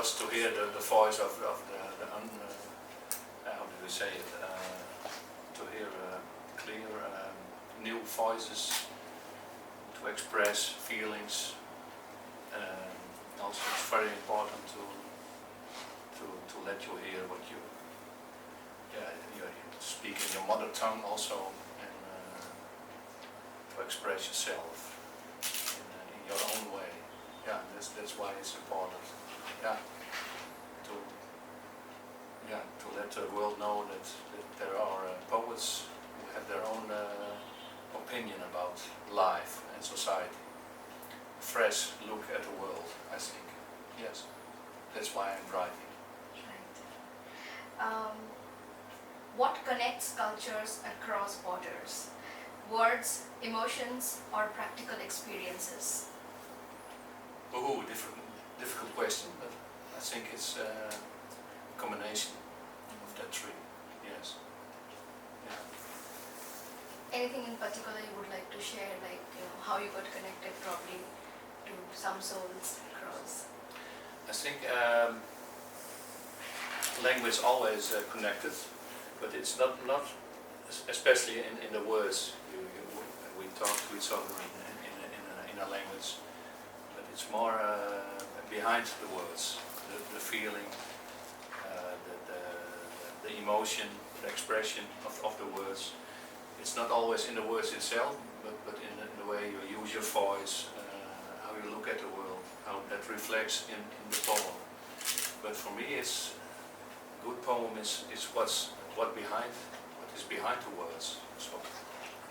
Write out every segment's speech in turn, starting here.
just to hear the voice of how do we say it? To hear clear new voices, to express feelings. Also, it's very important to let you hear what you speak in your mother tongue also, and to express yourself in your own way. Yeah, that's why it's important. Yeah, to let the world know that there are poets who have their own opinion about life and society. Fresh look at the world, I think. Yes, that's why I'm writing. Right. What connects cultures across borders? Words, emotions, or practical experiences? Oh, difficult question, but I think it's a combination of that three. Yes. Yeah. Anything in particular you would like to share, like how you got connected probably to some souls across? I think language always connected, but it's not especially in the words. We talk to each other in a language, but it's more behind the words, the feeling, the emotion, the expression of the words. It's not always in the words itself, but in the way you use your voice, how you look at the world, how that reflects in the poem. But for me, it's a good poem is what is behind the words. So,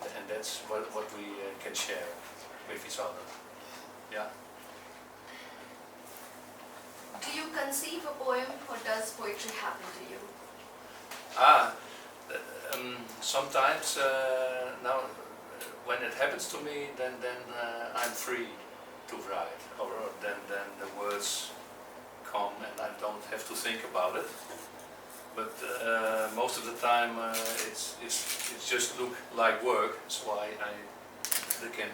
and that's what we can share with each other. Yeah. Do you conceive a poem, or does poetry happen to you? Sometimes now when it happens to me, then I'm free to write, or then the words come and I don't have to think about it. But most of the time it's just look like work, so I can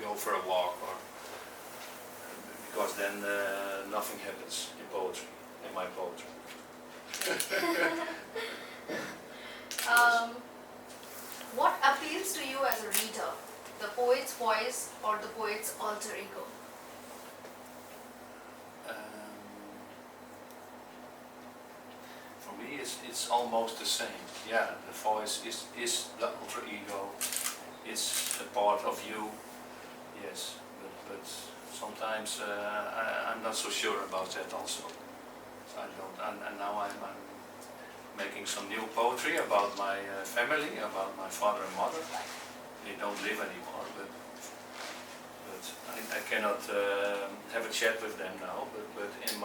go for a walk, or because then nothing happens in poetry, in my poetry. What appeals to you as a reader? The poet's voice or the poet's alter ego? For me, it's almost the same. Yeah, the voice is the alter ego. It's a part of you. Yes, but sometimes I'm not so sure about that also. So I don't. And now I'm making some new poetry about my family, about my father and mother. They don't live anymore, but I cannot have a chat with them now. But in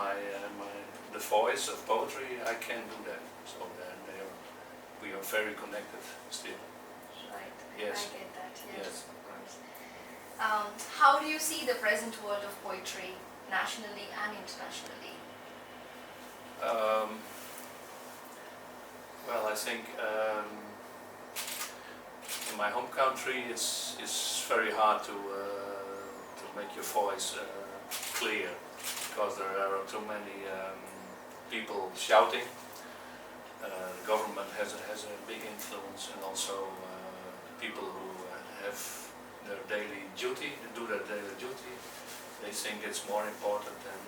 the voice of poetry, I can do that. So we are very connected still. Right. Yes. I get that. Yes, Yes. of course. How do you see the present world of poetry, nationally and internationally? Well, I think in my home country it's very hard to make your voice clear, because there are too many people shouting. The government has a big influence, and also people who have their daily duty, do their daily duty. They think it's more important than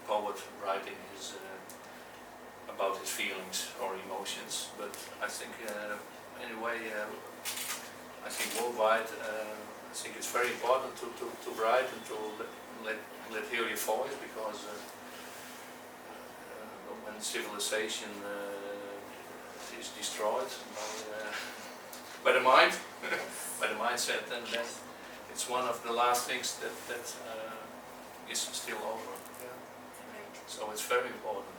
poet writing is about his feelings or emotions. But I think anyway, I think worldwide, I think it's very important to write and to let hear your voice, because when civilization is destroyed by the mind, by the mindset, then it's one of the last things that is still over. Yeah. Right. So it's very important.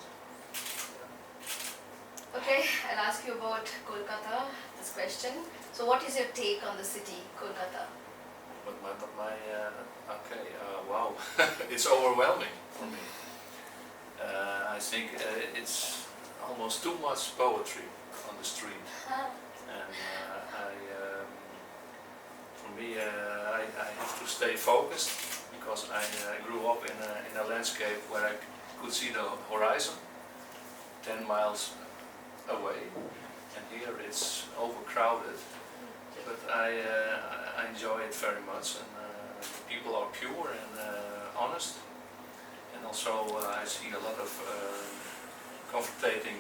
Okay, I'll ask you about Kolkata, this question. So what is your take on the city, Kolkata? But wow, it's overwhelming for me. I think it's almost too much poetry on the street, and for me, I have to stay focused, because I grew up in a landscape where I could see the horizon 10 miles away, and here it's overcrowded. But I enjoy it very much, and the people are pure and honest, and also I see a lot of confrontating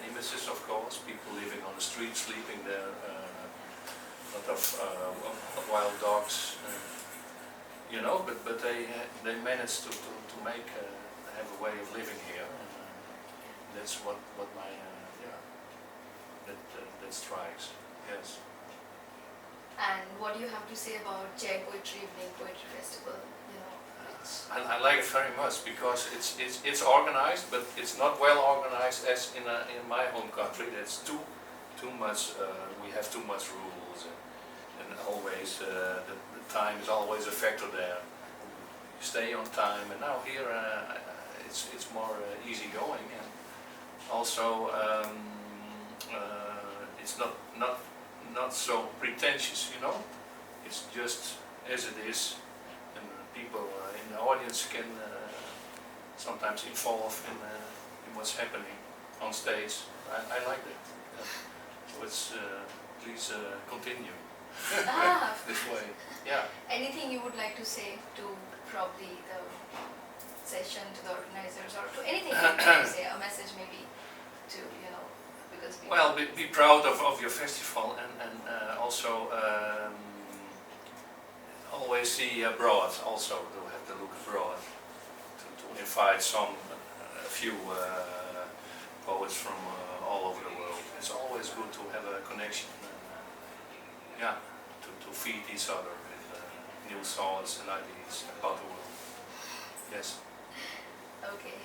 images, of course, people living on the street, sleeping there, a lot of wild dogs, you know, but they manage to make have a way of living here, and that's what my yeah, that strikes, yes. And what do you have to say about Chair Poetry Evening Poetry Festival? You know, I like it very much because it's organized, but it's not well organized as in my home country. That's too much. We have too much rules, and always the time is always a factor there. You stay on time, and now here it's more easygoing, and also it's not so pretentious, you know. It's just as it is, and people in the audience can sometimes involve in what's happening on stage. I like that. Yeah. So it's please continue this way. Yeah. anything you would like to say to probably the session, to the organizers, or to anything you would like to say, a message maybe to, you know, because we Well, be proud of your festival, and also always see abroad, also to have to look abroad, to invite a few poets from all over the world. It's always good to have a connection, and, yeah, to feed each other with new thoughts and ideas about the world. Yes. Okay.